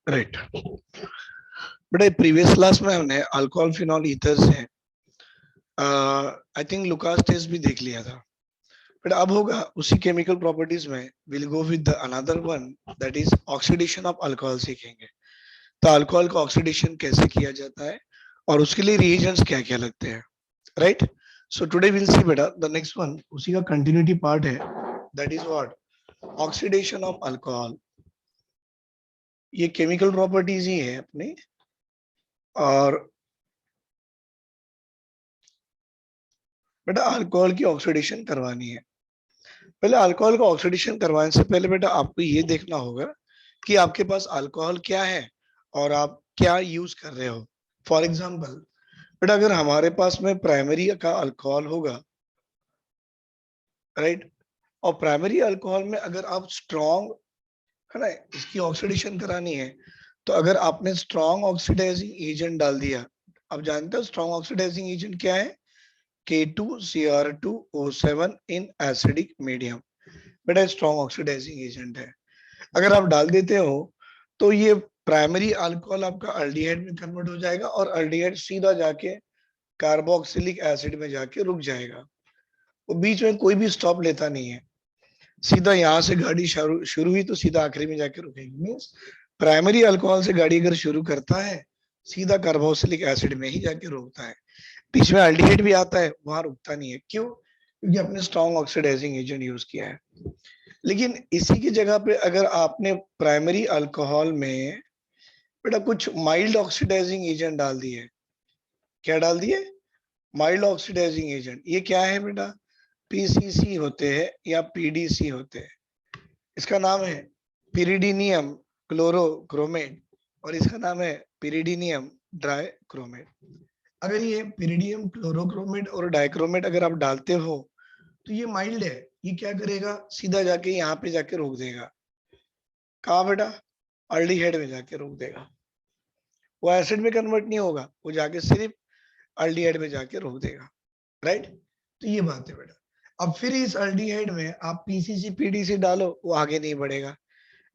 Right. बेटा previous class में हमने अल्कोहल फिनॉल ईथर से आई थिंक लुकास टेस्ट भी देख लिया था। बट अब होगा उसी केमिकल प्रॉपर्टीज में will go with another one, that is oxidation of alcohol सीखेंगे। तो अल्कोहल का ऑक्सीडेशन कैसे किया जाता है और उसके लिए रिएजेंट्स क्या क्या लगते हैं, right. So today will see बेटा द नेक्स्ट वन, उसी का कंटिन्यूटी पार्ट है, that is what, oxidation of alcohol. ये केमिकल प्रॉपर्टीज ही है अपनी। और बेटा अल्कोहल की ऑक्सीडेशन करवानी है। पहले अल्कोहल का ऑक्सीडेशन करवाने से पहले बेटा आपको ये देखना होगा कि आपके पास अल्कोहल क्या है और आप क्या यूज कर रहे हो। फॉर एग्जाम्पल बेटा अगर हमारे पास में प्राइमरी का अल्कोहल होगा, राइट, और प्राइमरी अल्कोहल में अगर आप स्ट्रॉन्ग, है ना, इसकी ऑक्सीडेशन करानी है, तो अगर आपने स्ट्रॉन्ग ऑक्सीडाइजिंग एजेंट डाल दिया, आप जानते हो स्ट्रॉन्ग ऑक्सीडाइजिंग एजेंट क्या है, K2Cr2O7 इन एसिडिक मीडियम। बेटा स्ट्रॉन्ग ऑक्सीडाइजिंग एजेंट है। अगर आप डाल देते हो तो ये प्राइमरी अल्कोहल आपका अल्डिहाइड में कन्वर्ट हो जाएगा और अल्डिहाइड सीधा जाके कार्बोक्सिलिक एसिड में जाके रुक जाएगा। वो बीच में कोई भी स्टॉप लेता नहीं है, सीधा यहाँ से गाड़ी शुरू हुई तो सीधा आखिरी में जाके रुकेगी। मीन्स प्राइमरी अल्कोहल से गाड़ी अगर शुरू करता है सीधा कार्बोक्सिलिक एसिड में ही जाके रोकता है। बीच में अल्डिहाइड भी आता है, वहां रुकता नहीं है। क्यों? क्योंकि आपने स्ट्रॉन्ग ऑक्सीडाइजिंग एजेंट यूज किया है। लेकिन इसी की जगह पे अगर आपने प्राइमरी अल्कोहल में बेटा कुछ माइल्ड ऑक्सीडाइजिंग एजेंट डाल दिए, क्या डाल दिए, माइल्ड ऑक्सीडाइजिंग एजेंट, ये क्या है बेटा, पीसीसी होते हैं या पीडीसी होते हैं। इसका नाम है पिरिडीनियम क्लोरोक्रोमेट और इसका नाम है पिरिडीनियम ड्राइक्रोमेट। अगर ये पिरिडियम क्लोरोक्रोमेट और डाइक्रोमेट अगर आप डालते हो तो ये माइल्ड है, ये क्या करेगा, सीधा जाके यहाँ पे जाके रोक देगा। कहाँ बेटा, अल्डिहाइड में जाके रोक देगा। वो एसिड में कन्वर्ट नहीं होगा, वो जाके सिर्फ अल्डिहाइड में जाके रोक देगा, राइट। तो ये बात है बेटा। अब फिर इस अल्डिहाइड में आप पीसीसी पीडीसी डालो, वो आगे नहीं बढ़ेगा।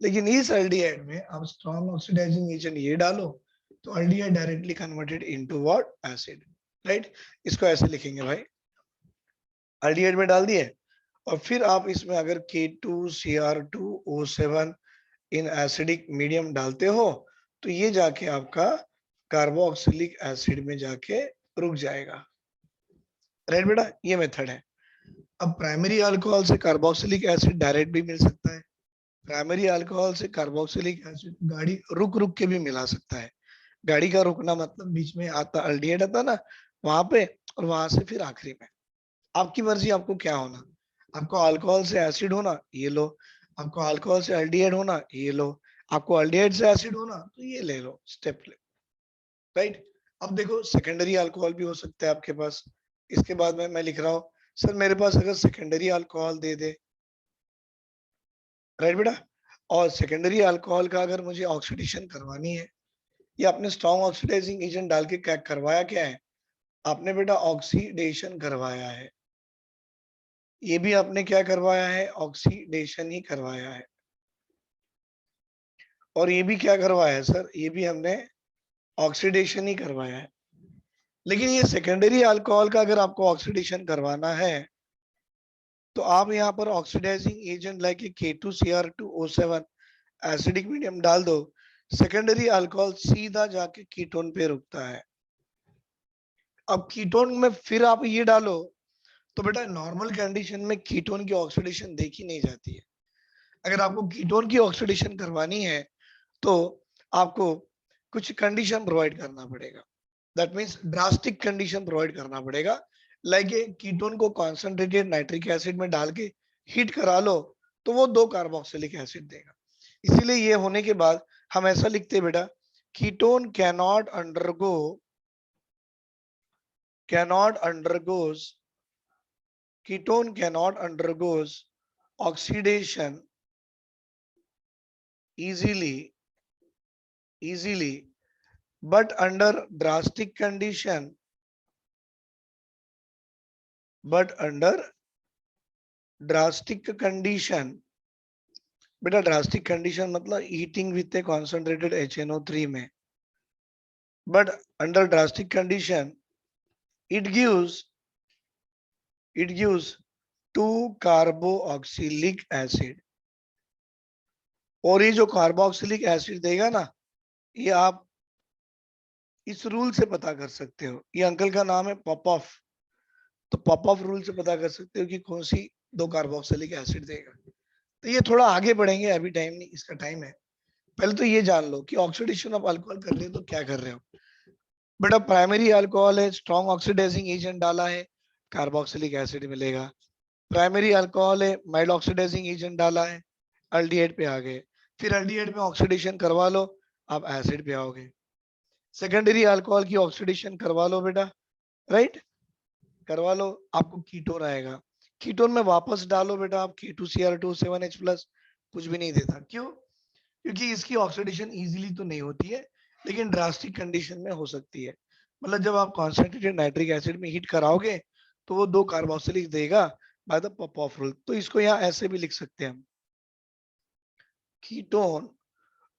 लेकिन इस अल्डिहाइड में आप स्ट्रॉन्ग ऑक्सीडाइजिंग एजेंट ये डालो तो aldehyde directly converted into what, acid, right. इसको ऐसे लिखेंगे भाई, अल्डिहाइड में डाल दिए और फिर आप इसमें अगर K2Cr2O7 इन एसिडिक मीडियम डालते हो तो ये जाके आपका कार्बोक्सिलिक एसिड में जाके रुक जाएगा, राइट बेटा। ये मेथड है। अब प्राइमरी अल्कोहल से कार्बोक्सिलिक एसिड डायरेक्ट भी मिल सकता है, प्राइमरी अल्कोहल से कार्बोक्सिलिक एसिड गाड़ी रुक रुक के भी मिला सकता है। गाड़ी का रुकना मतलब बीच में आता अल्डिहाइड आता ना, वहां पे, और वहां से फिर आखिरी में। आपकी मर्जी, आपको क्या होना, आपको अल्कोहल से एसिड होना ये लो, आपको अल्कोहल से अल्डिहाइड होना ये लो, आपको अल्डिहाइड से एसिड होना तो ये ले लो, स्टेप ले, राइट। अब देखो सेकेंडरी अल्कोहल भी हो सकता है आपके पास। इसके बाद में मैं लिख रहा हूँ सर मेरे पास अगर सेकेंडरी अल्कोहल दे दे, राइट बेटा, और सेकेंडरी अल्कोहल का अगर मुझे ऑक्सीडेशन करवानी है, या आपने स्ट्रॉन्ग ऑक्सीडाइजिंग एजेंट डाल के क्या करवाया, क्या है आपने बेटा, ऑक्सीडेशन करवाया है। ये भी आपने क्या करवाया है, ऑक्सीडेशन ही करवाया है। और ये भी क्या करवाया है सर, ये भी हमने ऑक्सीडेशन ही करवाया है। लेकिन ये सेकेंडरी अल्कोहल का अगर आपको ऑक्सीडेशन करवाना है तो आप यहाँ पर oxidizing agent like K2Cr2O7 acidic medium डाल दो, सेकेंडरी अल्कोहल सीधा जाके कीटोन पे रुकता है। अब कीटोन में फिर आप ये डालो तो बेटा नॉर्मल कंडीशन में कीटोन की ऑक्सीडेशन देखी नहीं जाती है। अगर आपको कीटोन की ऑक्सीडेशन करवानी है तो आपको कुछ कंडीशन प्रोवाइड करना पड़ेगा, that means drastic condition provide करना पड़ेगा। लाइक कीटोन को कॉन्सेंट्रेटेड नाइट्रिक एसिड में डाल के हीट करा लो तो वो 2 कार्बोक्सिलिक एसिड देगा। इसीलिए ये होने के बाद हम ऐसा लिखते हैं बेटा, ketone cannot undergoes oxidation easily but under drastic condition बेटा ड्रास्टिक कंडीशन मतलब heating with A concentrated HNO3 में, but under drastic condition it gives it gives 2 carboxylic acid, और ये जो कार्बोक्सिलिक एसिड देगा ना, ये आप इस रूल से पता कर सकते हो। ये अंकल का नाम है पॉपऑफ, तो पॉपऑफ रूल से पता कर सकते हो कि कौन सी 2 कार्बोक्सिलिक एसिड देगा। तो ये थोड़ा आगे बढ़ेंगे, अभी टाइम नहीं, इसका टाइम है। पहले तो ये जान लो कि ऑक्सीडेशन ऑफ अल्कोहल कर रहे हो तो क्या कर रहे हो। बेटा प्राइमरी अल्कोहल है, स्ट्रॉन्ग ऑक्सीडाइजिंग एजेंट डाला है, कार्बोक्सिलिक एसिड मिलेगा। प्राइमरी अल्कोहल है, माइल्ड ऑक्सीडाइजिंग एजेंट डाला है, अल्डिहाइड पे आ गए। फिर अल्डिहाइड में ऑक्सीडेशन करवा लो, आप एसिड पे आओगे। सेकेंडरी अल्कोहल की ऑक्सीडेशन करवा लो बेटा, राइट, करवा लो, आपको कीटोन आएगा। कीटोन में वापस डालो बेटा आप K2Cr2 7H+, कुछ भी नहीं देता। क्यों? क्योंकि इसकी ऑक्सीडेशन इजीली तो नहीं होती है, लेकिन ड्रास्टिक कंडीशन में हो सकती है। मतलब जब आप कॉन्सेंट्रेटेड नाइट्रिक एसिड में हीट कराओगे तो वो 2 कार्बोक्सिलिक देगा बाय द पॉपऑफ रूल। तो इसको यहाँ ऐसे भी लिख सकते हैं हम, ketone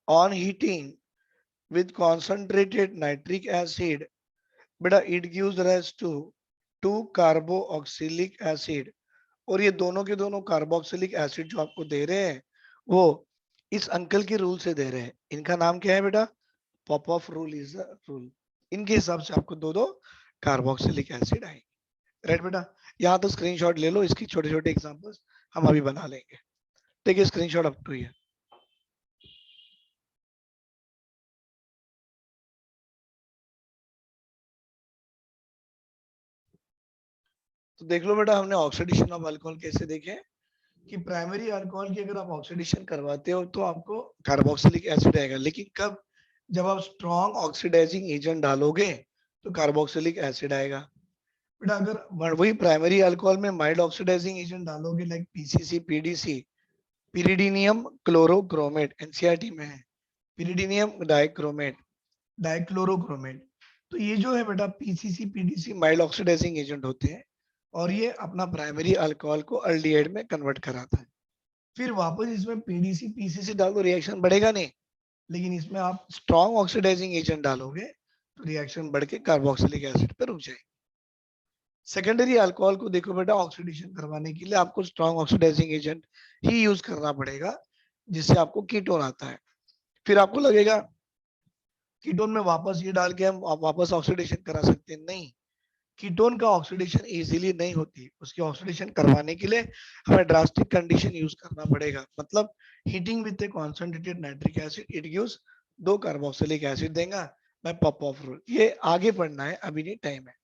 on heating with concentrated nitric acid, बेटा it gives rise to 2 carboxylic acid. और ये दोनों के दोनों कार्बोक्सिलिक एसिड जो आपको दे रहे हैं वो इस अंकल के रूल से दे रहे हैं। इनका नाम क्या है बेटा? पॉपऑफ रूल इज द रूल। इनके हिसाब से आपको 2 कार्बोक्सिलिक एसिड आएंगे। राइट बेटा, यहाँ तो स्क्रीनशॉट ले लो, इसकी छोटे छोटे एग्जांपल्स हम अभी बना लेंगे। Take a screenshot up to here. तो देख लो बेटा, हमने ऑक्सीडेशन ऑफ अल्कोहल कैसे देखे कि प्राइमरी अल्कोहल की अगर आप ऑक्सीडेशन करवाते हो तो आपको कार्बोक्सिलिक एसिड आएगा, लेकिन कब? जब आप स्ट्रॉन्ग ऑक्सीडाइजिंग एजेंट डालोगे तो कार्बोक्सिलिक एसिड आएगा। बेटा अगर वही प्राइमरी अल्कोहल में माइल्ड ऑक्सीडाइजिंग एजेंट डालोगे like PCC PDC, pyridinium chlorochromate, NCERT में है, पिरिडीनियम डाइक्रोमेट, डाइक्लोरोक्रोमेट। तो ये जो है बेटा PCC PDC mild oxidizing agent होते हैं, और ये अपना प्राइमरी अल्कोहल को अल्डिहाइड में कन्वर्ट कराता है। फिर वापस इसमें PDC PCC डालो, रिएक्शन बढ़ेगा नहीं, लेकिन इसमें आप स्ट्रॉन्ग ऑक्सीडाइजिंग एजेंट डालोगे तो रिएक्शन बढ़ के कार्बोक्सिलिक एसिड पे रुक जाएगी। सेकेंडरी अल्कोहल को देखो बेटा, ऑक्सीडेशन करवाने के लिए आपको स्ट्रॉन्ग ऑक्सीडाइजिंग एजेंट ही यूज करना पड़ेगा, जिससे आपको कीटोन आता है। फिर आपको लगेगा कीटोन में वापस ये डाल के हम वापस ऑक्सीडेशन करा सकते हैं, नहीं। कीटोन का ऑक्सीडेशन इजीली नहीं होती, उसकी ऑक्सीडेशन करवाने के लिए हमें ड्रास्टिक कंडीशन यूज करना पड़ेगा। मतलब heating with A concentrated nitric acid it gives 2 carboxylic acid देगा बाय पॉपऑफ रूल। ये आगे पढ़ना है, अभी नहीं टाइम है।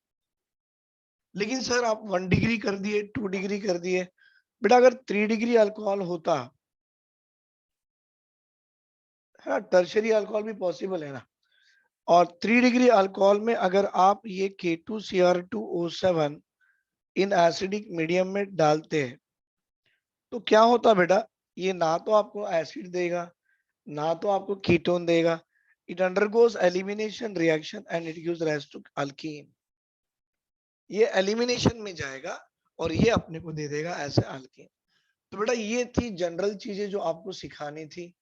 लेकिन सर आप 1 डिग्री कर दिए, 2 डिग्री कर दिए। बेटा अगर 3 डिग्री अल्कोहल होता है, टर्शरी अल्कोहल भी पॉसिबल है ना, और 3 डिग्री अल्कोहल में अगर आप ये K2Cr2O7 इन एसिडिक मीडियम में डालते हैं तो क्या होता बेटा? ये ना तो आपको एसिड देगा, ना तो आपको कीटोन देगा। It undergoes elimination reaction and it gives rise to alkene. ये एलिमिनेशन में जाएगा और ये अपने को दे देगा एज ए अल्कीन। तो बेटा ये थी जनरल चीजें जो आपको सिखानी थी।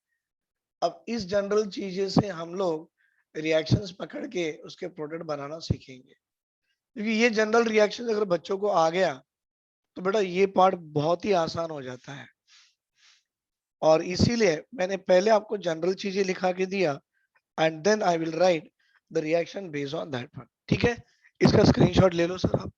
अब इस जनरल चीजें से हम लोग रिएक्शंस पकड़ के उसके प्रोडक्ट बनाना सीखेंगे, क्योंकि ये जनरल रिएक्शन अगर बच्चों को आ गया तो बेटा ये पार्ट बहुत ही आसान हो जाता है। और इसीलिए मैंने पहले आपको जनरल चीजें लिखा के दिया and then I will write the reaction based on that one. ठीक है, इसका स्क्रीनशॉट ले लो सर आप।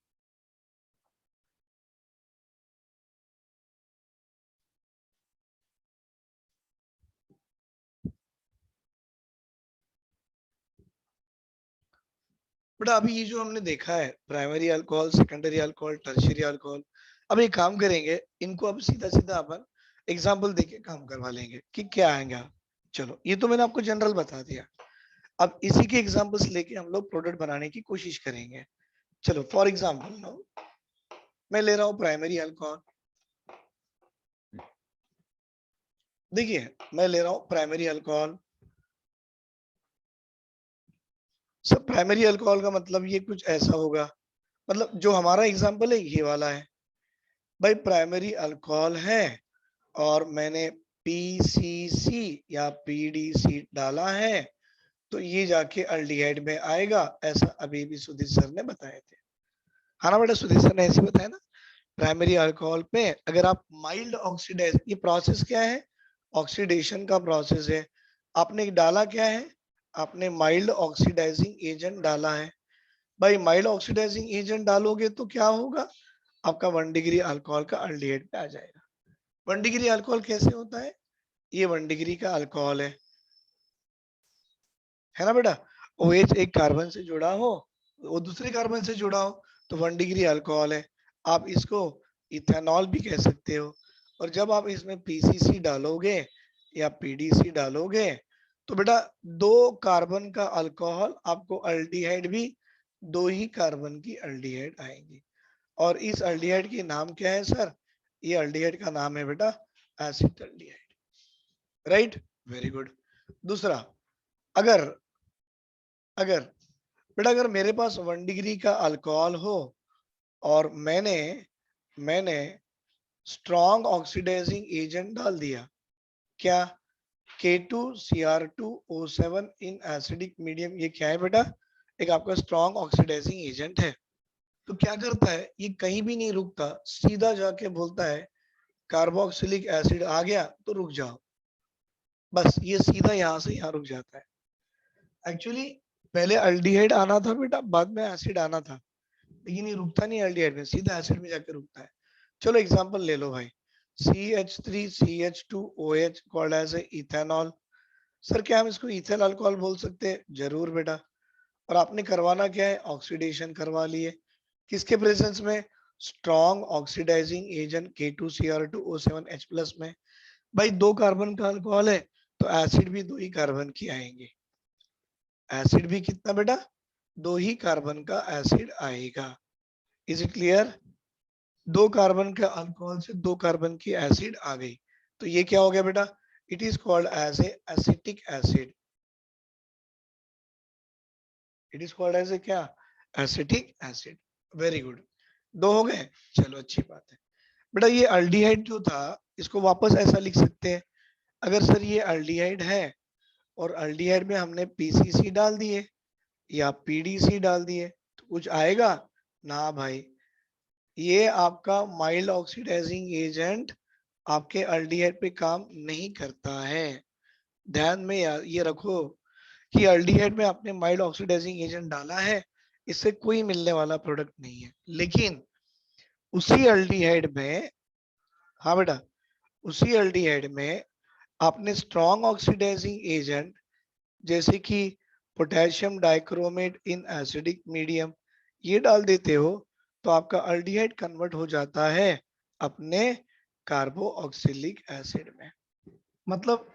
बेटा अभी ये जो हमने देखा है primary alcohol, secondary alcohol, tertiary alcohol, अब एक काम करेंगे, इनको अब सीधा सीधा अपन एग्जाम्पल देके काम करवा लेंगे कि क्या आएगा। चलो ये तो मैंने आपको जनरल बता दिया, अब इसी के एग्जाम्पल्स लेके हम लोग प्रोडक्ट बनाने की कोशिश करेंगे। चलो फॉर एग्जाम्पल नो, मैं ले रहा हूँ प्राइमरी अल्कोहल। देखिए मैं ले रहा हूँ प्राइमरी अल्कोहल। सब प्राइमरी अल्कोहल का मतलब ये कुछ ऐसा होगा, मतलब जो हमारा एग्जाम्पल है ये वाला है। भाई प्राइमरी अल्कोहल है और मैंने पीसीसी या पीडीसी डाला है तो ये जाके अल्डिहाइड में आएगा, ऐसा अभी भी सुधीर सर ने बताए थे। हाँ ना बेटा, सुधीर सर ने ऐसे बताया ना। प्राइमरी अल्कोहल पे अगर आप माइल्ड ऑक्सीडाइज, ये प्रोसेस क्या है, ऑक्सीडेशन का प्रोसेस है। आपने डाला क्या है, आपने माइल्ड ऑक्सीडाइजिंग एजेंट डाला है। भाई माइल्ड ऑक्सीडाइजिंग एजेंट डालोगे तो क्या होगा, आपका 1 डिग्री अल्कोहल का अल्डिहाइड पे आ जाएगा। 1 डिग्री अल्कोहल कैसे होता है, ये 1 डिग्री का अल्कोहल है ना बेटा। OH एक कार्बन से जुड़ा हो, वो दूसरे कार्बन से जुड़ा हो, तो 1 डिग्री अल्कोहल है। आप इसको इथेनॉल भी कह सकते हो। और जब आप इसमें पीसीसी डालोगे या पीडीसी डालोगे तो बेटा 2 कार्बन का अल्कोहल, आपको अल्डिहाइड भी 2 ही कार्बन की अल्डिहाइड आएंगी। और इस अल्डिहाइड के नाम क्या है सर, ये अल्डिहाइड का नाम है बेटा एसिटल्डिहाइड। Right, very good. दूसरा, अगर अगर बेटा अगर मेरे पास 1 डिग्री का अल्कोहल हो और मैंने मैंने स्ट्रॉन्ग ऑक्सीडाइजिंग एजेंट डाल दिया, क्या, K2Cr2O7 इन एसिडिक मीडियम, ये क्या है बेटा, एक आपका स्ट्रॉन्ग ऑक्सीडाइजिंग एजेंट है। तो क्या करता है, ये कहीं भी नहीं रुकता, सीधा जाके बोलता है कार्बोक्सिलिक एसिड आ गया तो रुक जाओ, बस ये सीधा यहाँ से यहाँ रुक जाता है। एक्चुअली पहले अल्डिहाइड आना था बेटा, बाद में एसिड आना था, लेकिन ये रुकता नहीं अल्डिहाइड में, सीधा एसिड में जाकर रुकता है। चलो एग्जांपल ले लो भाई, CH3CH2OH called as ethanol. Sir क्या हम इसको इथेल अल्कोहल बोल सकते हैं, जरूर बेटा। और आपने करवाना क्या है, ऑक्सीडेशन करवा लिए, किसके प्रेजेंस में, स्ट्रॉन्ग ऑक्सीडाइजिंग एजेंट K2Cr2O7H+ में। भाई 2 कार्बन का अल्कोहल है तो एसिड भी 2 ही कार्बन की आएंगे, एसिड भी कितना बेटा, 2 ही कार्बन का एसिड आएगा। इज इट क्लियर, 2 कार्बन के अल्कोहल से 2 कार्बन की एसिड आ गई, तो ये क्या हो गया बेटा, it is called as a acetic acid. It is called as a क्या, एसिटिक एसिड। वेरी गुड, 2 हो गए, चलो अच्छी बात है। बेटा ये अल्डिहाइड जो था, इसको वापस ऐसा लिख सकते हैं, अगर सर ये अल्डिहाइड है और अल्डिहाइड में हमने पीसीसी डाल दिए या पीडीसी डाल दिए तो कुछ आएगा ना भाई, ये आपका माइल्ड ऑक्सीडाइजिंग एजेंट आपके अल्डिहाइड पे काम नहीं करता है। ध्यान में ये रखो कि अल्डिहाइड में आपने माइल्ड ऑक्सीडाइजिंग एजेंट डाला है, इससे कोई मिलने वाला प्रोडक्ट नहीं है। लेकिन उसी अल्डिहाइड में, हाँ बेटा, उसी अल्डिहाइड में आपने स्ट्रॉन्ग ऑक्सीडाइजिंग एजेंट जैसे कि पोटेशियम डाइक्रोमेट इन एसिडिक मीडियम ये डाल देते हो, तो आपका अल्डिहाइड कन्वर्ट हो जाता है अपने कार्बोक्सिलिक एसिड में। मतलब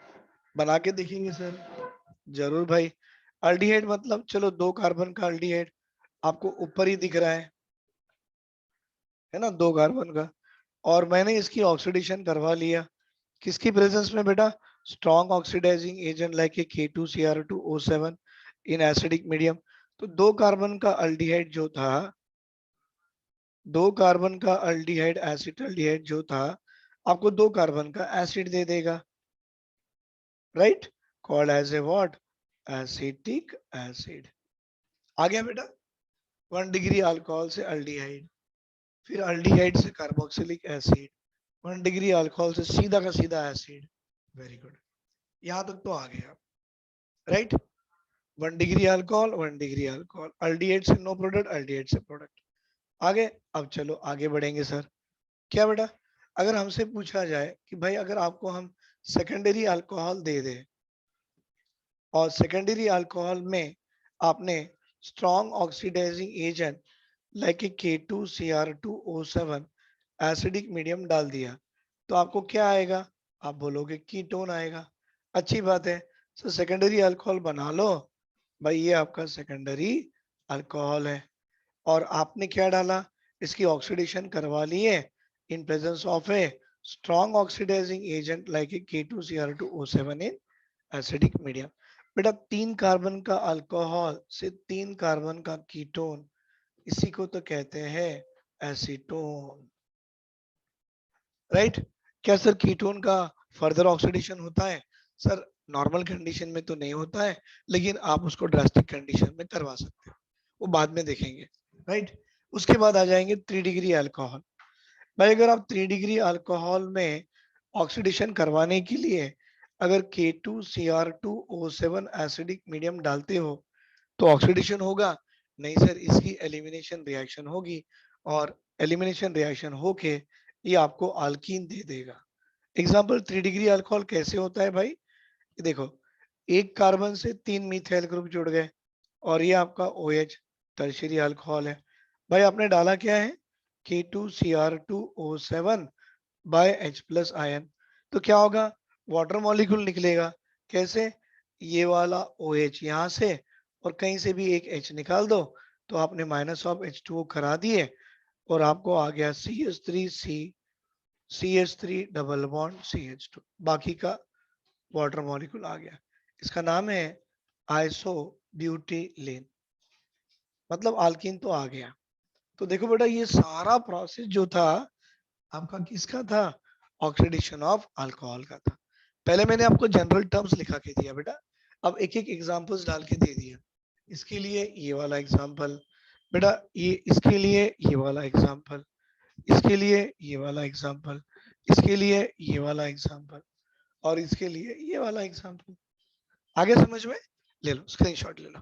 बना के देखेंगे सर, जरूर भाई। अल्डिहाइड मतलब चलो 2 कार्बन का अल्डिहाइड आपको ऊपर ही दिख रहा है ना, 2 कार्बन का, और मैंने इसकी ऑक्सीडेशन करवा लिया, किसकी प्रेजेंस में बेटा, strong oxidizing agent like K2Cr2O7 in acidic medium. तो 2 कार्बन का अल्डिहाइड जो था, 2 कार्बन का अल्डिहाइड एसिटल्डिहाइड जो था, आपको 2 कार्बन का एसिड दे देगा, right, called as a what, acetic acid. आ गया बेटा, 1 डिग्री अल्कोहल से अल्डिहाइड, फिर अल्डिहाइड से कार्बोक्सिलिक एसिड, 1 डिग्री अल्कोहल से सीधा का सीधा एसिड। वेरी गुड, यहां तक तो आ गए आप, right. 1 degree alcohol, 1 degree alcohol, aldehyde से नो प्रोडक्ट, अल्डिहाइड से प्रोडक्ट। आगे, अब चलो आगे बढ़ेंगे सर। क्या बेटा, अगर हमसे पूछा जाए कि भाई अगर आपको हम सेकेंडरी अल्कोहल दे दे और सेकेंडरी अल्कोहल में आपने strong oxidizing agent like K2Cr2O7 acidic medium डाल दिया, तो आपको क्या आएगा, आप बोलोगे कीटोन आएगा। अच्छी बात है, सर सेकेंडरी अल्कोहल बना लो, भाई ये आपका सेकेंडरी अल्कोहल है। और आपने क्या डाला, इसकी ऑक्सीडेशन करवा लिए in presence of a strong oxidizing agent like K2Cr2O7 in acidic medium. बेटा 3 कार्बन का अल्कोहल से 3 कार्बन का कीटोन, इसी को तो कहते हैं एसीटोन, राइट। क्या सर कीटोन का फर्दर ऑक्सीडेशन होता है सर? नॉर्मल कंडीशन में तो नहीं होता है, लेकिन आप उसको ड्रास्टिक कंडीशन में करवा सकते हो, वो बाद में देखेंगे, राइट। उसके बाद आ जाएंगे 3 डिग्री अल्कोहल। भाई अगर आप 3 डिग्री अल्कोहल में ऑक्सीडेशन करवाने के लिए अगर K2Cr2O7 एसिडिक मीडियम डालते हो तो ऑक्सीडेशन होगा? नहीं सर, इसकी एलिमिनेशन रिएक्शन होगी, और एलिमिनेशन रिएक्शन होके ये आपको अल्कीन दे देगा। एग्जाम्पल 3 डिग्री अल्कोहल कैसे होता है भाई? देखो, एक कार्बन से 3 मिथाइल ग्रुप जुड़ गए और ये आपका OH टर्शियरी अल्कोहल है। भाई आपने डाला क्या है? K2Cr2O7 bye H plus ion. तो क्या होगा? वाटर मॉलिक्यूल निकलेगा। कैसे? ये वाला OH यहाँ से और कहीं से भी एक H निकाल दो तो आपने माइनस ऑफ H2O करा दिए और आपको आ गया CH3 डबल बॉन्ड CH2, बाकी का वाटर मॉलिक्यूल आ गया। इसका नाम है आइसोब्यूटिलीन, मतलब अल्कीन तो आ गया। तो देखो बेटा, ये सारा प्रोसेस जो था आपका किसका था? ऑक्सीडेशन ऑफ अल्कोहल का था। पहले मैंने आपको जनरल टर्म्स लिखा के दिया बेटा, अब एक एक एग्जांपल्स डाल के दे दिया। इसके लिए ये वाला एग्जांपल बेटा, ये इसके लिए ये वाला एग्जांपल, इसके लिए ये वाला एग्जांपल, इसके लिए ये वाला एग्जांपल, और इसके लिए ये वाला एग्जांपल। आगे समझ में? ले लो स्क्रीनशॉट ले लो।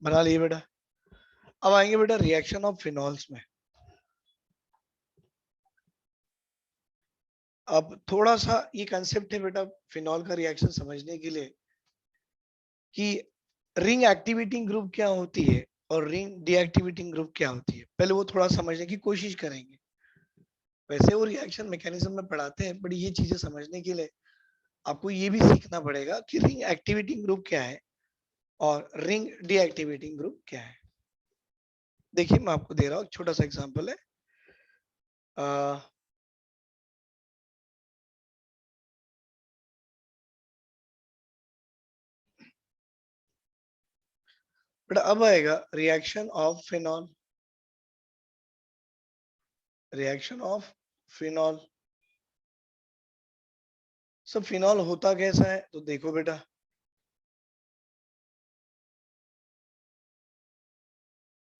बना लिए बेटा। अब आएंगे बेटा रिएक्शन ऑफ फिनॉल्स में। अब थोड़ा सा ये कंसेप्ट है बेटा फिनॉल का रिएक्शन समझने के लिए कि रिंग एक्टिवेटिंग ग्रुप क्या होती है और रिंग डीएक्टिवेटिंग ग्रुप क्या होती है, पहले वो थोड़ा समझने की कोशिश करेंगे। वैसे वो रिएक्शन मैकेनिज्म में पढ़ाते हैं, बट ये चीजें समझने के लिए आपको ये भी सीखना पड़ेगा कि रिंग एक्टिवेटिंग ग्रुप क्या है और रिंग डीएक्टिवेटिंग ग्रुप क्या है। देखिए मैं आपको दे रहा हूँ, छोटा सा एग्जांपल है। बट अब आएगा reaction of phenol, reaction of phenol. सब फिनॉल होता कैसा है तो देखो बेटा,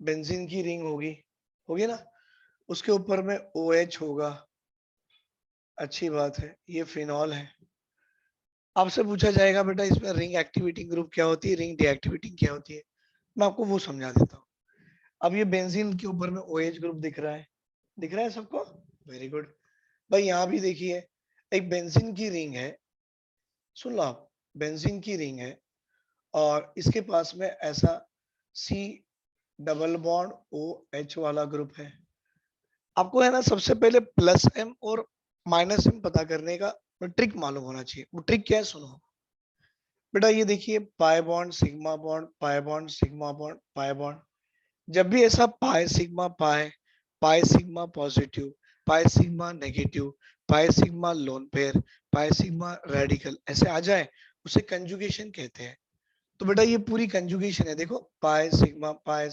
बेंजीन की रिंग होगी ना, उसके ऊपर में OH होगा, अच्छी बात है, ये फिनॉल है। आपसे पूछा जाएगा बेटा इसमें रिंग एक्टिवेटिंग ग्रुप क्या होती है, रिंग डीएक्टिवेटिंग क्या होती है, मैं आपको वो समझा देता हूँ। अब ये बेंजीन के ऊपर में OH ग्रुप दिख रहा है, दिख रहा है सबको? Very good. भाई यहाँ भी देखिए, एक बेंजीन की रिंग है, सुन लो आप, बेंजीन की रिंग है और इसके पास में ऐसा C डबल बॉन्ड OH वाला ग्रुप है। आपको है ना सबसे पहले प्लस M और माइनस M पता करने का ट्रिक मालूम होना चाहिए। वो ट्रिक क्या है सुनो बेटा, ये देखिए pi bond sigma bond, pi bond sigma bond, pi bond. जब भी ऐसा pi sigma pi, pi sigma positive, pi sigma negative, pi sigma lone pair, pi sigma radical ऐसे आ जाए उसे कंजुगेशन कहते हैं। तो बेटा ये पूरी कंजुगेशन है, देखो पाई सिग्मा पाई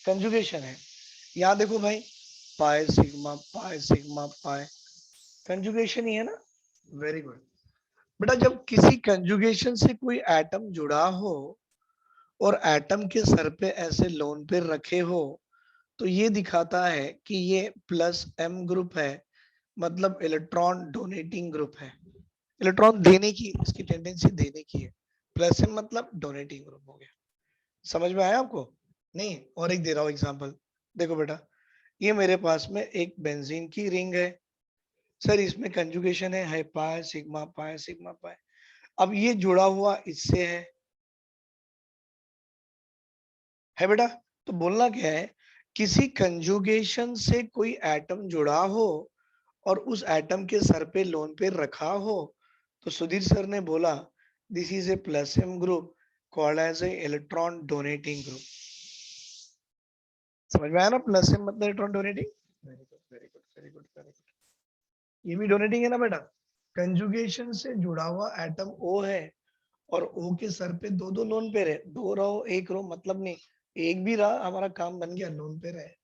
कंजुगेशन है। यहाँ देखो भाई पाई सिग्मा पाई कंजुगेशन ही है ना। वेरी गुड बेटा, जब किसी कंजुगेशन से कोई एटम जुड़ा हो और एटम के सर पे ऐसे लोन पेयर रखे हो तो ये दिखाता है कि ये प्लस M ग्रुप है, मतलब इलेक्ट्रॉन डोनेटिंग ग्रुप है। इलेक्ट्रॉन देने की इसकी टेंडेंसी देने की है, प्लस M मतलब डोनेटिंग ग्रुप हो गया। समझ में आया आपको? नहीं, और एक दे रहा हूं एग्जांपल। देखो बेटा, ये मेरे पास में एक बेंजीन की रिंग है सर, इसमें कंजुगेशन है pi sigma pi sigma pi. अब ये जुड़ा हुआ इससे है बेटा। तो बोलना क्या है, किसी कंजुगेशन से कोई एटम जुड़ा हो और उस एटम के सर पे लोन पेयर रखा हो, तो सुधीर सर ने बोला this is a plus M group called as a electron donating group. समझ में आया ना, प्लस एम मतलब electron donating. Very good very good very good very good. ये भी डोनेटिंग है ना बेटा। कंजुगेशन से जुड़ा हुआ एटम ओ है और ओ के सर पे दो दो लोन पेयर है, दो रहो एक रहो मतलब नहीं, एक भी रहा हमारा काम बन गया, लोन पेयर है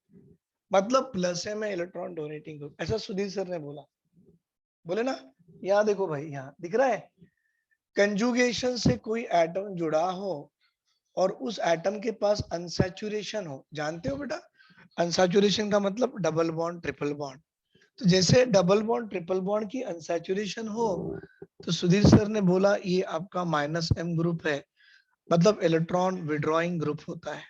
मतलब प्लस है में इलेक्ट्रॉन डोनेटिंग ग्रुप, ऐसा सुधीर सर ने बोला। बोले ना, यहाँ देखो भाई, यहाँ दिख रहा है, कंजुगेशन से कोई एटम जुड़ा हो और उस एटम के पास अनसैचुरेशन हो। जानते हो बेटा, अनसैचुरेशन का मतलब डबल बॉन्ड ट्रिपल बॉन्ड। तो जैसे डबल बॉन्ड ट्रिपल बॉन्ड की अनसैचुरेशन हो, तो सुधीर सर ने बोला ये आपका -m ग्रुप है, मतलब इलेक्ट्रॉन विड्रॉइंग ग्रुप होता है।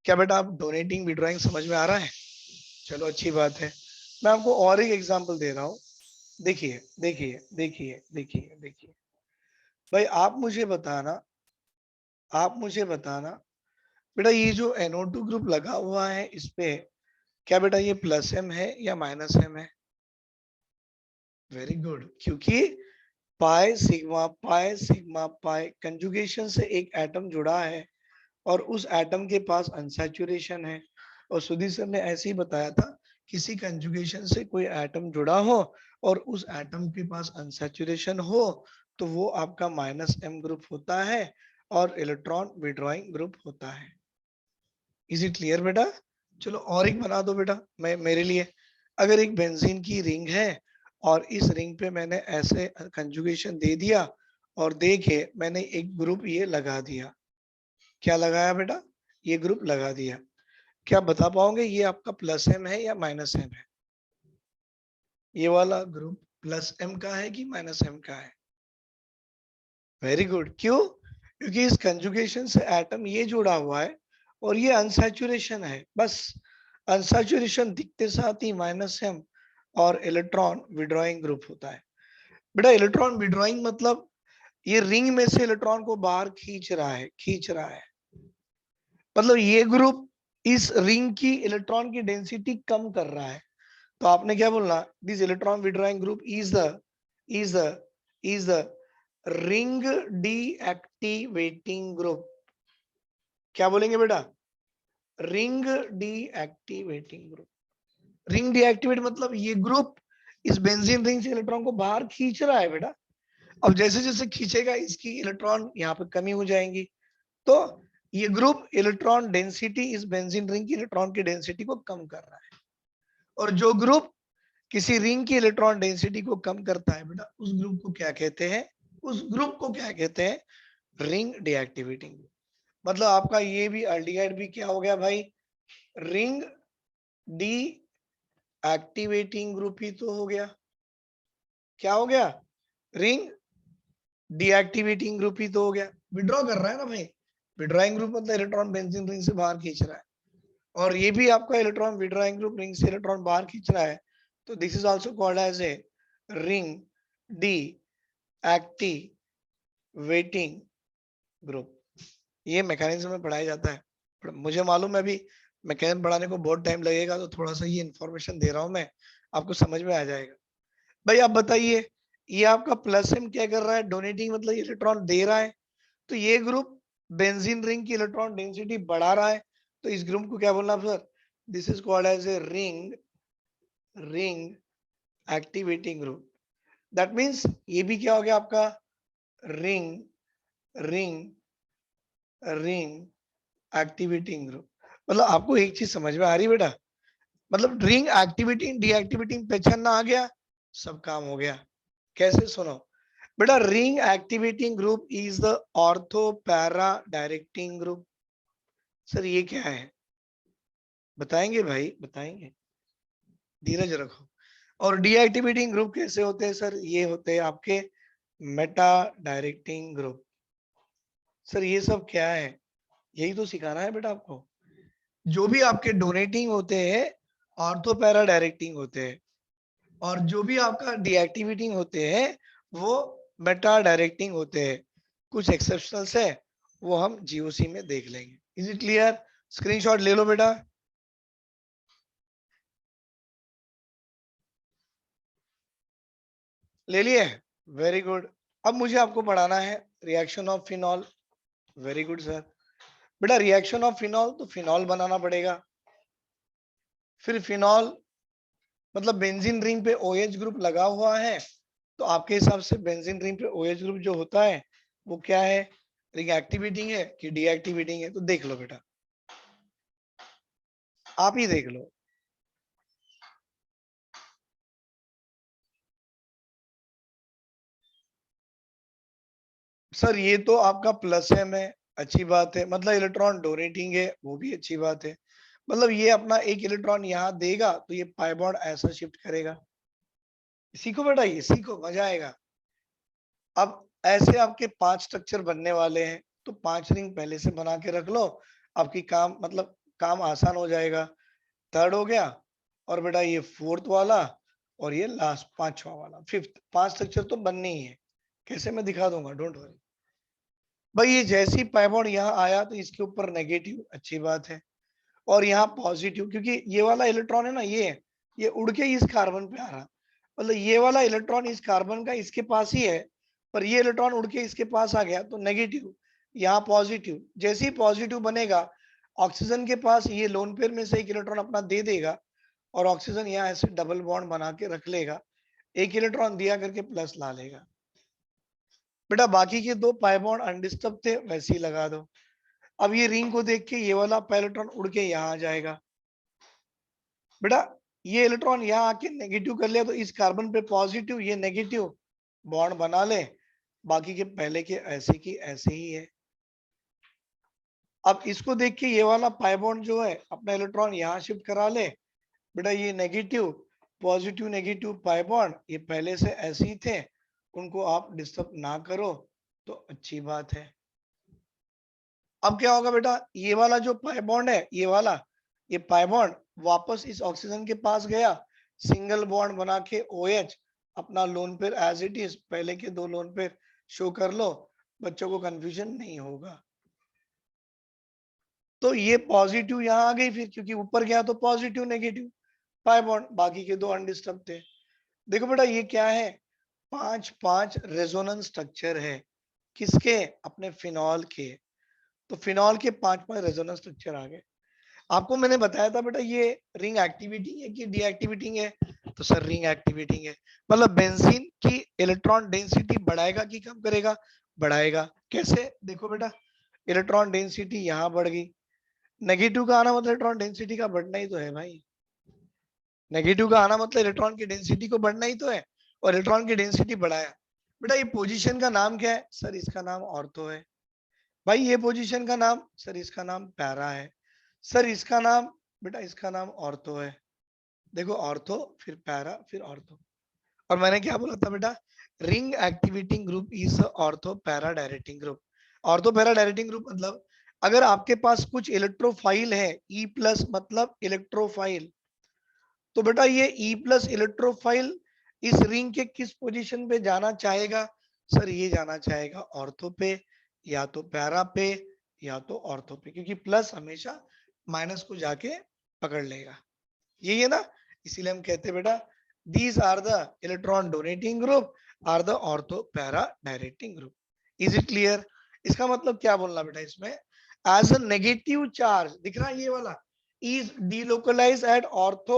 क्या बेटा आप डोनेटिंग विड्रॉइंग समझ में आ रहा है? चलो अच्छी बात है। मैं आपको और एक एग्जांपल दे रहा हूँ। देखिए देखिए देखिए देखिए देखिए भाई, आप मुझे बताना बेटा, ये जो NO2 ग्रुप लगा हुआ है इस पे, क्या बेटा ये प्लस एम है या माइनस एम है? वेरी गुड, क्योंकि पाई सिग्मा पाई कंजुगेशन से एक एटम जुड़ा है और उस एटम के पास अनसैचुरेशन है। और सुधीर सर ने ऐसे ही बताया था, किसी कंजुगेशन से कोई एटम जुड़ा हो और उस एटम के पास अनसैचुरेशन हो, तो वो आपका -m ग्रुप होता है और इलेक्ट्रॉन विड्रॉइंग ग्रुप होता है। इज इट क्लियर बेटा? चलो और एक बना दो बेटा, मैं मेरे लिए। अगर एक बेंजीन की रिंग है और इस रिंग पे मैंने ऐसे कंजुगेशन दे दिया और देखे मैंने एक ग्रुप ये लगा दिया। क्या लगाया बेटा? ये ग्रुप लगा दिया। क्या बता पाओगे ये आपका प्लस एम है या माइनस एम है? ये वाला ग्रुप प्लस एम का है कि माइनस एम का है? Very good. क्यों? क्योंकि इस कंजुगेशन से एटम ये जुड़ा हुआ है और ये अनसैचुरेशन है। बस अनसैचुरेशन दिखते साथ ही -m और इलेक्ट्रॉन विड्रॉइंग ग्रुप होता है। बेटा इलेक्ट्रॉन विड्रॉइंग मतलब ये रिंग में से इलेक्ट्रॉन को बाहर खींच रहा है। मतलब ये ग्रुप इस रिंग की इलेक्ट्रॉन की डेंसिटी कम कर रहा है। तो आपने क्या बोलना, this electron withdrawing group is the is the ring deactivating group. क्या बोलेंगे बेटा? Ring deactivating group. Ring deactivate मतलब ये ग्रुप इस बेंजीन रिंग से इलेक्ट्रॉन को बाहर खींच रहा है बेटा। अब जैसे जैसे खींचेगा इसकी इलेक्ट्रॉन यहाँ पे कमी हो जाएंगी। तो ये ग्रुप इलेक्ट्रॉन डेंसिटी इस बेंजीन रिंग की इलेक्ट्रॉन की डेंसिटी को कम कर रहा है। और जो ग्रुप किसी रिंग की इलेक्ट्रॉन डेंसिटी को कम करता है बेटा, उस ग्रुप को क्या कहते हैं? उस ग्रुप को क्या कहते हैं? Ring deactivating. मतलब आपका ये भी अल्डिहाइड भी क्या हो गया भाई? रिंग डी एक्टिवेटिंग ग्रुप ही तो हो गया। क्या हो गया? रिंग डीएक्टिवेटिंग ग्रुप ही तो हो गया। विड्रॉ कर रहा है ना भाई। विड्रॉइंग ग्रुप मतलब इलेक्ट्रॉन बेंजीन रिंग से बाहर खींच रहा है, और ये भी आपका इलेक्ट्रॉन विड्रॉइंग ग्रुप रिंग से इलेक्ट्रॉन बाहर खींच रहा है। तो this is also called as a ring deactivating group. ये मैकेनिज्म में पढ़ाया जाता है। मुझे मालूम है अभी मैकेनिज्म पढ़ाने को बहुत टाइम लगेगा, तो थोड़ा सा ये इन्फॉर्मेशन दे रहा हूँ मैं, आपको समझ में आ जाएगा। भाई आप बताइए, ये आपका प्लस एम क्या कर रहा है? डोनेटिंग मतलब इलेक्ट्रॉन दे रहा है। तो ये ग्रुप बेंजीन रिंग की इलेक्ट्रॉन डेंसिटी बढ़ा रहा है। तो इस ग्रुप को क्या बोलना सर? This is called as a ring activating group. That means ये भी क्या हो गया आपका? Ring ring ring activating group. मतलब आपको एक चीज समझ में आ रही बेटा? मतलब रिंग एक्टिवेटिंग डीएक्टिवेटिंग पहचानना आ गया, सब काम हो गया। कैसे? सुनो बेटा, ring activating group is the ortho para directing group. Sir ये क्या है? बताएंगे भाई, बताएंगे, धीरज रखो। और डीएक्टिवेटिंग ग्रुप कैसे होते हैं सर? ये होते हैं आपके मेटा डायरेक्टिंग ग्रुप। सर ये सब क्या है? यही तो सिखाना है बेटा आपको। जो भी आपके डोनेटिंग होते हैं ऑर्थो पैरा डायरेक्टिंग होते हैं, और जो भी आपका डीएक्टिवेटिंग होते हैं वो मेटा डायरेक्टिंग होते हैं। कुछ एक्सेप्शनल्स है वो हम जीओसी में देख लेंगे। Is it clear? स्क्रीनशॉट ले लो बेटा। ले लिए? Very good. अब मुझे आपको पढ़ाना है reaction of phenol. Very good sir. बेटा रिएक्शन ऑफ फिनॉल तो फिनॉल बनाना पड़ेगा। फिर फिनॉल मतलब बेंजीन रिंग पे OH ग्रुप लगा हुआ है, तो आपके हिसाब से बेंजीन रिंग पे OH ग्रुप जो होता है वो क्या है? रिंग एक्टिवेटिंग है कि डीएक्टिवेटिंग है? तो देख लो बेटा, आप ही देख लो। सर ये तो आपका प्लस है में, अच्छी बात है, मतलब इलेक्ट्रॉन डोनेटिंग है वो भी अच्छी बात है। मतलब ये अपना एक इलेक्ट्रॉन यहाँ देगा तो ये पाई बॉन्ड ऐसा शिफ्ट करेगा। सीखो बेटा, ये सीखो, मजा आएगा। अब ऐसे आपके 5 स्ट्रक्चर बनने वाले हैं, तो 5 रिंग पहले से बना के रख लो, आपकी काम मतलब काम आसान हो जाएगा। थर्ड हो गया, और बेटा ये फोर्थ वाला, और ये लास्ट पांचवा वाला, फिफ्थ। 5 स्ट्रक्चर तो बनने ही है। कैसे मैं दिखा दूंगा, डोंट वरी। भाई ये जैसी पाई बॉन्ड यहाँ आया तो इसके ऊपर नेगेटिव, अच्छी बात है, और यहाँ पॉजिटिव, क्योंकि ये वाला इलेक्ट्रॉन है ना, ये उड़ के इस कार्बन पे आ रहा, मतलब ये वाला इलेक्ट्रॉन इस कार्बन का इसके पास ही है, पर ये इलेक्ट्रॉन उड़ के इसके पास आ गया तो नेगेटिव, यहाँ पॉजिटिव। जैसे ही पॉजिटिव बनेगा, ऑक्सीजन के पास ये लोन पेयर में से एक इलेक्ट्रॉन अपना दे देगा, और ऑक्सीजन यहाँ ऐसे डबल बॉन्ड बना के रख लेगा, एक इलेक्ट्रॉन दिया करके प्लस ला लेगा। बेटा बाकी के 2 पाई बॉन्ड अनडिस्टर्ब थे, वैसे ही लगा दो। अब ये रिंग को देख के ये वाला इलेक्ट्रॉन उड़ के यहाँ आ जाएगा। बेटा ये इलेक्ट्रॉन यहाँ आके नेगेटिव कर लिया तो इस कार्बन पे पॉजिटिव, ये नेगेटिव, बॉन्ड बना ले। बाकी के पहले के ऐसे की ऐसे ही है। अब इसको देख के ये वाला पाई बॉन्ड जो है अपना इलेक्ट्रॉन यहाँ शिफ्ट करा ले। बेटा ये negative positive negative pi bond ये पहले से ऐसे ही थे, उनको आप डिस्टर्ब ना करो तो अच्छी बात है। अब क्या होगा बेटा, ये वाला जो पाई बॉन्ड है, ये वाला, ये पाई बॉन्ड वापस इस ऑक्सीजन के पास गया, सिंगल बॉन्ड बना के OH, अपना lone pair as it is, पहले के 2 लोन पेयर शो कर लो, बच्चों को कंफ्यूजन नहीं होगा। तो ये पॉजिटिव यहाँ आ गई फिर, क्योंकि ऊपर गया तो पॉजिटिव नेगेटिव पाई बॉन्ड, बाकी के 2 अनडिस्टर्ब थे। देखो बेटा ये क्या है, 5 रेजोनेंस स्ट्रक्चर है, किसके? अपने फिनॉल के। तो फिनॉल के 5 रेजोनेंस स्ट्रक्चर आ गए। आपको मैंने बताया था बेटा ये रिंग एक्टिविटी है कि डीएक्टिवेटिंग है, तो सर रिंग एक्टिवेटिंग है। मतलब बेंजीन की इलेक्ट्रॉन डेंसिटी बढ़ाएगा कि कम करेगा? बढ़ाएगा। कैसे? देखो बेटा, इलेक्ट्रॉन डेंसिटी यहाँ बढ़ गई, नेगेटिव का आना मतलब इलेक्ट्रॉन डेंसिटी का बढ़ना ही तो है भाई। नेगेटिव का आना मतलब इलेक्ट्रॉन की डेंसिटी को बढ़ना ही तो है, और इलेक्ट्रॉन की डेंसिटी बढ़ाया। बेटा ये पोजीशन का नाम क्या है? सर इसका नाम ऑर्थो है। भाई ये पोजीशन का नाम? सर इसका नाम पैरा है। सर इसका नाम? बेटा इसका नाम ऑर्थो है। देखो ऑर्थो, फिर पैरा, फिर ऑर्थो। और मैंने क्या बोला था बेटा, ring activating group is ortho para directing group. Ortho para directing group मतलब अगर आपके पास कुछ इलेक्ट्रोफाइल है, E+ मतलब इलेक्ट्रोफाइल, तो बेटा ये E+ इलेक्ट्रोफाइल इस रिंग के किस पोजीशन पे जाना चाहेगा? सर ये जाना चाहेगा ऑर्थो पे, या तो पैरा पे, या तो ऑर्थो पे, क्योंकि प्लस हमेशा माइनस को जाके पकड़ लेगा। यही है ना, इसीलिए हम कहते हैं बेटा these are the electron donating group are the ortho para directing group. Is it clear? इसका मतलब क्या बोलना बेटा इसमें, एज अ नेगेटिव चार्ज, दिख रहा है ये वाला, is delocalized at ortho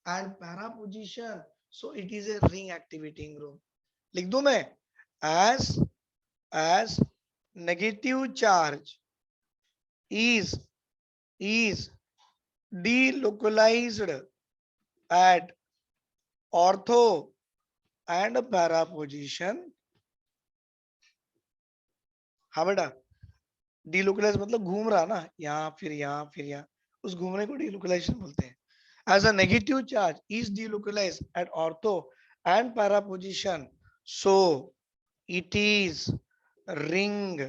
and para position, so it is a ring activating group. लिख दूं मैं, as negative charge is delocalized at ortho and para position। हाँ बेटा, डिलोकलाइज मतलब घूम रहा ना, यहाँ फिर यहाँ फिर यहाँ, उस घूमने को डिलोकलाइजेशन बोलते हैं। As a negative charge is delocalized at ortho and para position, so it is ring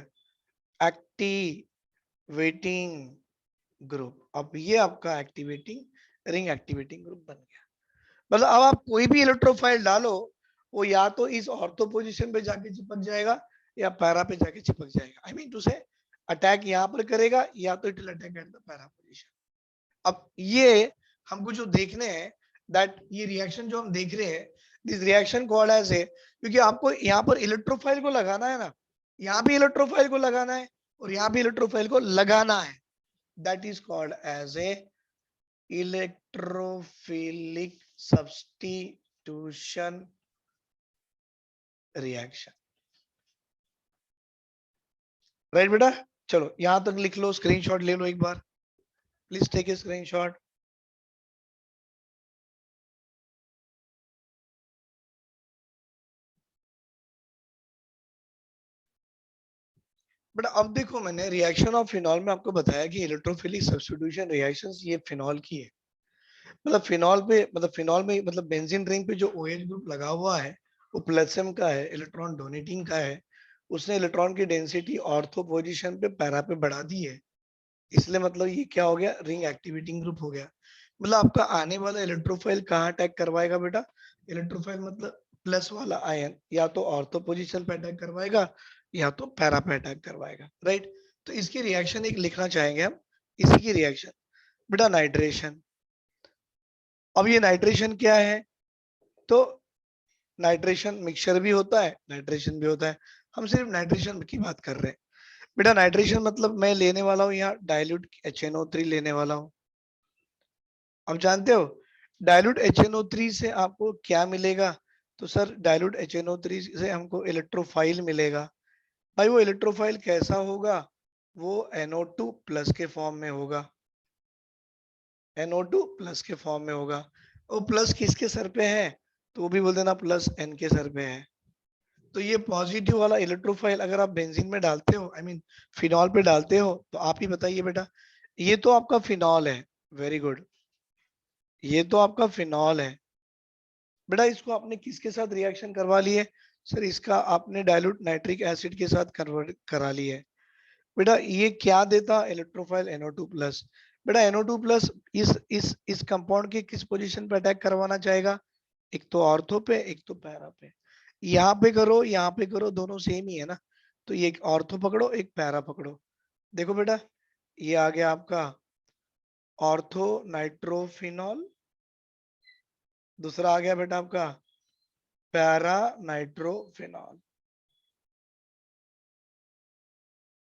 activating group. अब ये आपका एक्टिवेटिंग रिंग एक्टिवेटिंग ग्रुप बन गया। मतलब अब आप कोई भी इलेक्ट्रोफाइल डालो, वो या तो इस ऑर्थो पोजीशन पे जाके चिपक जाएगा या पैरा पे जाके चिपक जाएगा। आई मीन टू से अटैक यहाँ पर करेगा या तो it will attack at the para position. अब ये हमको जो देखने हैं दैट ये रिएक्शन जो हम देख रहे हैं, this reaction called as a, क्योंकि आपको यहाँ पर इलेक्ट्रोफाइल को लगाना है ना, यहाँ भी इलेक्ट्रोफाइल को लगाना है और यहाँ भी इलेक्ट्रोफाइल को लगाना है, that is called as a electrophilic substitution reaction. Right बेटा, चलो यहां तक लिख लो, स्क्रीनशॉट ले लो एक बार, please take a screenshot. But अब देखो, मैंने रिएक्शन ऑफ फिनॉल में आपको बताया कि इलेक्ट्रोफिलिक सब्स्टिट्यूशन रिएक्शंस ये फिनॉल की है। मतलब फिनॉल पे, मतलब फिनॉल में, मतलब बेंजीन रिंग पे जो OH ग्रुप लगा हुआ है वो प्लसम का है, इलेक्ट्रॉन डोनेटिंग का है। उसने इलेक्ट्रॉन की डेंसिटी ऑर्थो पोजीशन पे पैरा पे बढ़ा दी है, इसलिए मतलब ये क्या हो गया, रिंग एक्टिवेटिंग ग्रुप हो गया। मतलब आपका आने वाला इलेक्ट्रोफाइल कहाँ अटैक करवाएगा बेटा, इलेक्ट्रोफाइल मतलब प्लस वाला आयन या तो ऑर्थो पोजीशन पे अटैक करवाएगा या तो पैरा पे अटैक करवाएगा। राइट, तो इसकी रिएक्शन एक लिखना चाहेंगे हम, इसी की रिएक्शन बेटा नाइट्रेशन। अब ये नाइट्रेशन क्या है, तो नाइट्रेशन मिक्सचर भी होता है, नाइट्रेशन भी होता है, हम सिर्फ नाइट्रेशन की बात कर रहे हैं। बेटा नाइट्रेशन मतलब मैं लेने वाला हूँ यहाँ डाइल्यूट HNO3 लेने वाला हूँ। अब जानते हो डाइल्यूट HNO3 से आपको क्या मिलेगा, तो सर डाइल्यूट HNO3 से हमको इलेक्ट्रोफाइल मिलेगा। भाई वो इलेक्ट्रोफाइल कैसा होगा, वो NO2 प्लस के फॉर्म में होगा, NO2 प्लस के फॉर्म में होगा। वो प्लस किसके सर पे है, तो वो भी बोल देना प्लस N के सर पे है। तो ये पॉजिटिव वाला इलेक्ट्रोफाइल अगर आप बेंजीन में डालते हो, आई मीन फिनॉल पे डालते हो, तो आप ही बताइए बेटा, ये तो आपका फिनॉल है, वेरी गुड, ये तो आपका फिनॉल है। बेटा इसको आपने किसके साथ रिएक्शन करवा ली है, सर इसका आपने डाइल्यूट नाइट्रिक एसिड के साथ कन्वर्ट करा ली है। बेटा ये क्या देता, इलेक्ट्रोफाइल NO2 प्लस। बेटा NO2 प्लस इस कंपाउंड के किस पोजीशन पे अटैक करवाना चाहेगा, एक तो ऑर्थो पे एक तो पैरा पे। यहाँ पे करो यहाँ पे करो, दोनों सेम ही है ना, तो ये एक ऑर्थो पकड़ो एक पैरा पकड़ो। देखो बेटा ये आ गया आपका ऑर्थो नाइट्रोफिनॉल, दूसरा आ गया बेटा आपका पैरा नाइट्रोफिनॉल।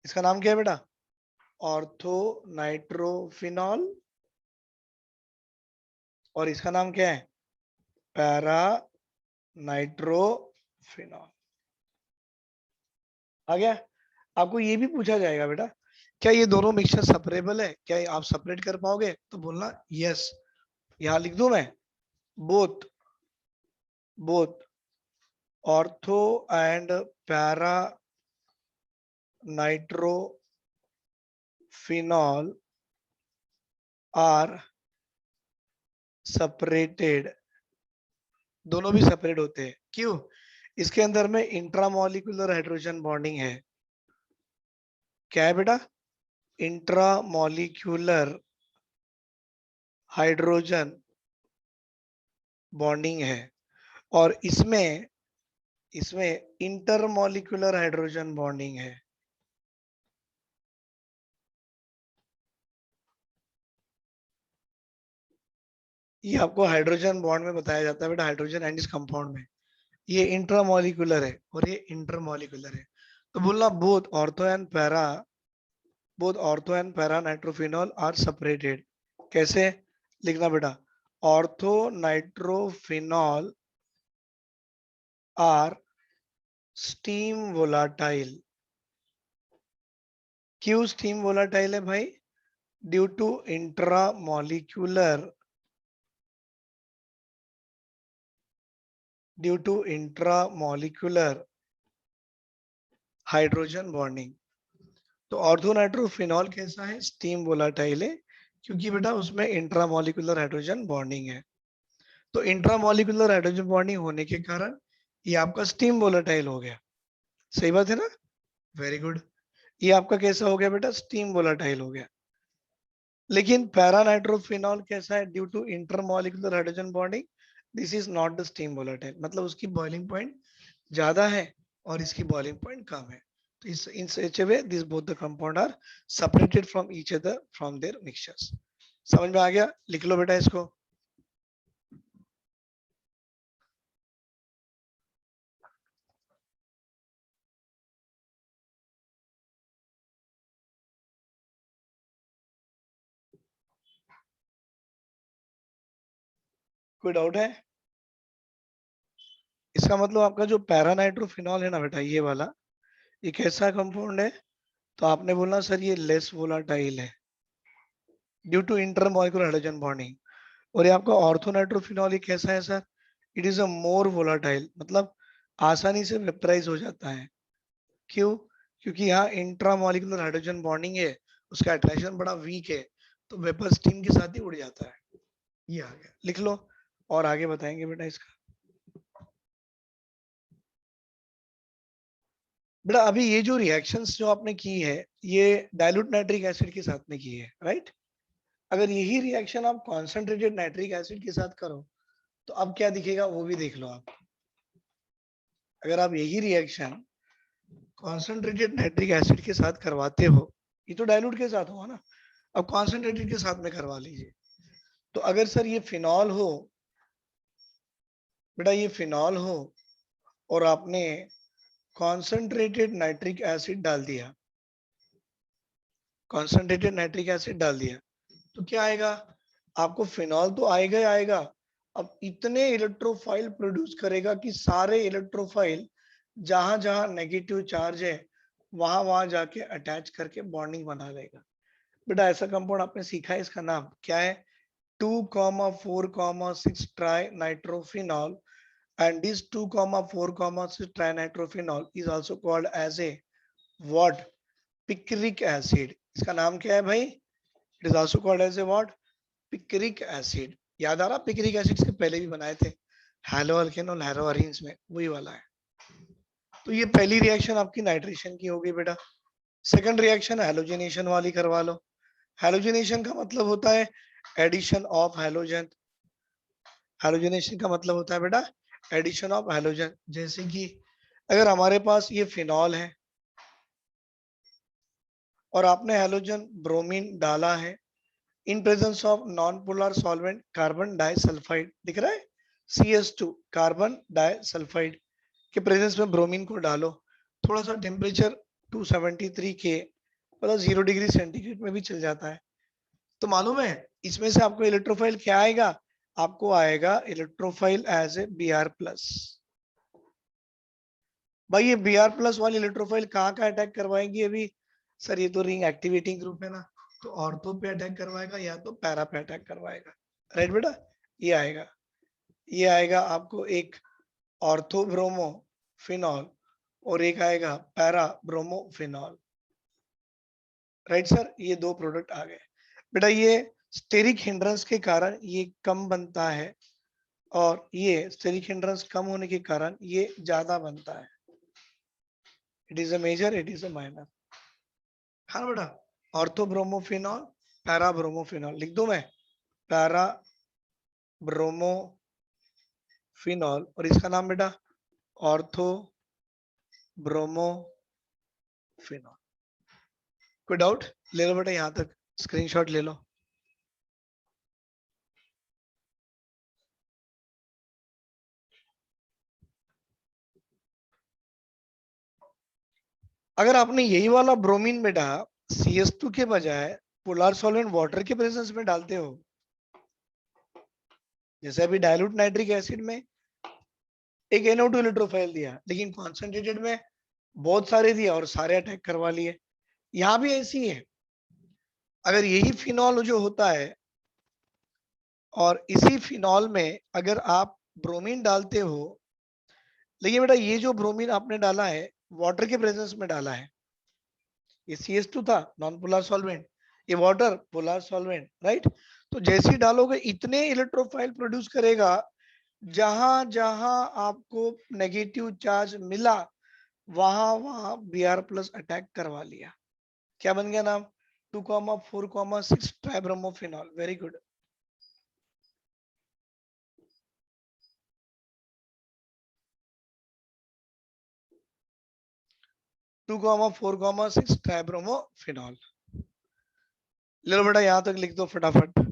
इसका नाम क्या है बेटा, ऑर्थो नाइट्रोफिनॉल, और इसका नाम क्या है, पैरा नाइट्रोफिनॉल। आ गया। आपको ये भी पूछा जाएगा बेटा, क्या ये दोनों मिक्सचर सेपरेबल है, क्या आप सेपरेट कर पाओगे, तो बोलना यस। यहां लिख दूं मैं, both both ortho and para nitrophenol are separated, दोनों भी सेपरेट होते हैं। क्यों, इसके अंदर में इंट्रामोलिकुलर हाइड्रोजन बॉन्डिंग है। क्या है बेटा, इंट्रामोलिक्यूलर हाइड्रोजन बॉन्डिंग है, और इसमें इसमें इंटरमोलिकुलर हाइड्रोजन बॉन्डिंग है। ये आपको हाइड्रोजन बॉन्ड में बताया जाता है बेटा, हाइड्रोजन एंड इस कंपाउंड में, ये इंट्रामोलिकुलर है और ये इंटरमोलिकुलर है। तो बोलना both ortho and para nitrophenol are separated. कैसे लिखना बेटा, ortho nitrophenol are steam volatile. क्यों स्टीम वोलाटाइल है भाई, due to intramolecular hydrogen bonding. तो ऑर्थोनाइट्रोफिनॉल कैसा है, स्टीम वोलाटाइल है, क्योंकि बेटा उसमें इंट्रामोलिकुलर हाइड्रोजन बॉन्डिंग है। तो इंट्रामोलिकुलर हाइड्रोजन बॉन्डिंग होने के कारण ये आपका स्टीम वोलाटाइल हो गया। सही बात है ना, वेरी गुड। ये आपका कैसा हो गया बेटा, स्टीम वोलाटाइल हो गया। लेकिन पैरानाइट्रोफिनॉल कैसा है, due to intermolecular hydrogen bonding this is not the steam volatile, मतलब उसकी बॉइलिंग पॉइंट ज्यादा है और इसकी बॉइलिंग पॉइंट कम है। तो इस in such a way this both the compound are separated from each other from their mixtures. समझ में आ गया, लिख लो बेटा इसको। कोई डाउट है? इसका मतलब आपका जो पैरानाइट्रोफिनॉल है ना बेटा, ये वाला, ये कैसा कंपाउंड है? तो आपने बोलना सर ये लेस वोलाटाइल है due to intermolecular hydrogen bonding. और ये आपका ऑर्थोनाइट्रोफिनॉल ये कैसा है sir? It is a more volatile, मतलब आसानी से वेपराइज हो जाता है। क्यों? क्योंकि यहाँ इंट्रामॉलिक्यूलर हाइड्रोजन बॉन्डिंग है, उसका अट्रैक्शन बड़ा वीक है, तो वेपर स्टीम के साथ ही उड़ जाता है। ये आ गया, लिख लो और आगे बताएंगे बेटा इसका। बेटा अभी ये जो रिएक्शंस जो आपने की है, ये डाइल्यूट नाइट्रिक एसिड के साथ में की है, राइट? अगर यही रिएक्शन आप कॉन्सेंट्रेटेड नाइट्रिक एसिड के साथ करो तो अब क्या दिखेगा वो भी देख लो आप। अगर आप यही रिएक्शन कॉन्सेंट्रेटेड नाइट्रिक एसिड के साथ करवाते हो, ये तो डाइल्यूट के साथ हुआ ना, अब कॉन्सेंट्रेटेड के साथ में करवा लीजिए। तो अगर सर ये फिनॉल हो, बेटा ये फिनॉल हो और आपने कॉन्सेंट्रेटेड नाइट्रिक एसिड डाल दिया, कॉन्सेंट्रेटेड नाइट्रिक एसिड डाल दिया, तो क्या आएगा? आपको फिनॉल तो आएगा ही आएगा, अब इतने इलेक्ट्रोफाइल प्रोड्यूस करेगा कि सारे इलेक्ट्रोफाइल जहां जहां नेगेटिव चार्ज है वहां वहां जाके अटैच करके बॉन्डिंग बना लेगा। बेटा ऐसा कंपाउंड आपने सीखा है, इसका नाम क्या है? 2,4,6 try nitrophenol, and this 2,4,6 trinitrophenol is also called as a what? Picric acid। इसका नाम क्या है भाई? It is also called as a what? Picric acid। याद आ रहा, पिक्रिक एसिड के पहले भी बनाए थे हेलो अल्केन और हेलो अरीन्स में, वही वाला है। तो ये पहली रिएक्शन आपकी नाइट्रेशन की हो गई बेटा। सेकंड रिएक्शन हेलोजिनेशन वाली करवा लो। हेलोजिनेशन का मतलब होता है एडिशन ऑफ हेलोजन। हेलोजिनेशन का मतलब होता है बेटा एडिशन ऑफ हेलोजन। जैसे कि अगर हमारे पास ये फिनॉल है और आपने हेलोजन ब्रोमीन डाला है इन presence of non polar solvent carbon disulphide, दिख रहा है CS2 कार्बन डाइसल्फाइड के प्रेजेंस में ब्रोमीन को डालो, थोड़ा सा टेम्परेचर 273 के मतलब 0 डिग्री सेंटीग्रेड में भी चल जाता है। तो मालूम है इसमें से आपको इलेक्ट्रोफाइल क्या आएगा? आपको आएगा इलेक्ट्रोफाइल एज ए Br+। भाई ये Br+ वाली इलेक्ट्रोफाइल कहाँ का अटैक करवाएंगी अभी? सर ये तो रिंग एक्टिवेटिंग ग्रुप है ना, तो ऑर्थो पे अटैक करवाएगा या तो पैरा पे अटैक करवाएगा, राइट बेटा? ये आएगा, ये आएगा आपको एक ऑर्थो ब्रोमो फिनॉल और एक आएगा para bromo phenol, right sir? ये दो प्रोडक्ट आ गए बेटा। ये स्टेरिक हिंड्रेंस के कारण ये कम बनता है और ये स्टेरिक हिंड्रेंस कम होने के कारण ये ज्यादा बनता है। It is a major, it is a minor. हाँ बेटा, ऑर्थो ब्रोमोफिनॉल पैरा ब्रोमोफिनॉल लिख दो मैं, पैरा ब्रोमोफिनॉल और इसका नाम बेटा ऑर्थो ब्रोमोफिनॉल। कोई डाउट? ले लो बेटा यहां तक स्क्रीनशॉट ले लो। अगर आपने यही वाला ब्रोमीन बेटा CS2 के बजाय पोलर सॉल्वेंट वाटर के प्रेजेंस में डालते हो, जैसे अभी डाइल्यूट नाइट्रिक एसिड में एक NO2 इलेक्ट्रोफाइल दिया लेकिन कॉन्सेंट्रेटेड में बहुत सारे दिया और सारे अटैक करवा लिए, यहाँ भी ऐसी है। अगर यही फिनॉल जो होता है और इसी फिनॉल में अगर आप ब्रोमीन डालते हो, लेकिन बेटा ये जो ब्रोमीन आपने डाला है वाटर के प्रेजेंस में डाला है, ये CS2 था नॉन पोलर सॉल्वेंट, ये वाटर पोलर सॉल्वेंट, राइट? तो जैसे ही डालोगे इतने इलेक्ट्रोफाइल प्रोड्यूस करेगा, जहां जहां आपको नेगेटिव चार्ज मिला वहां वहां Br+ अटैक करवा लिया। क्या बन गया नाम? 2,4,6 ट्राइब्रोमोफिनॉल। Very good. 2,4,6 ट्राइब्रोमोफिनॉल। ले लो बेटा, यहां तक लिख दो फटाफट।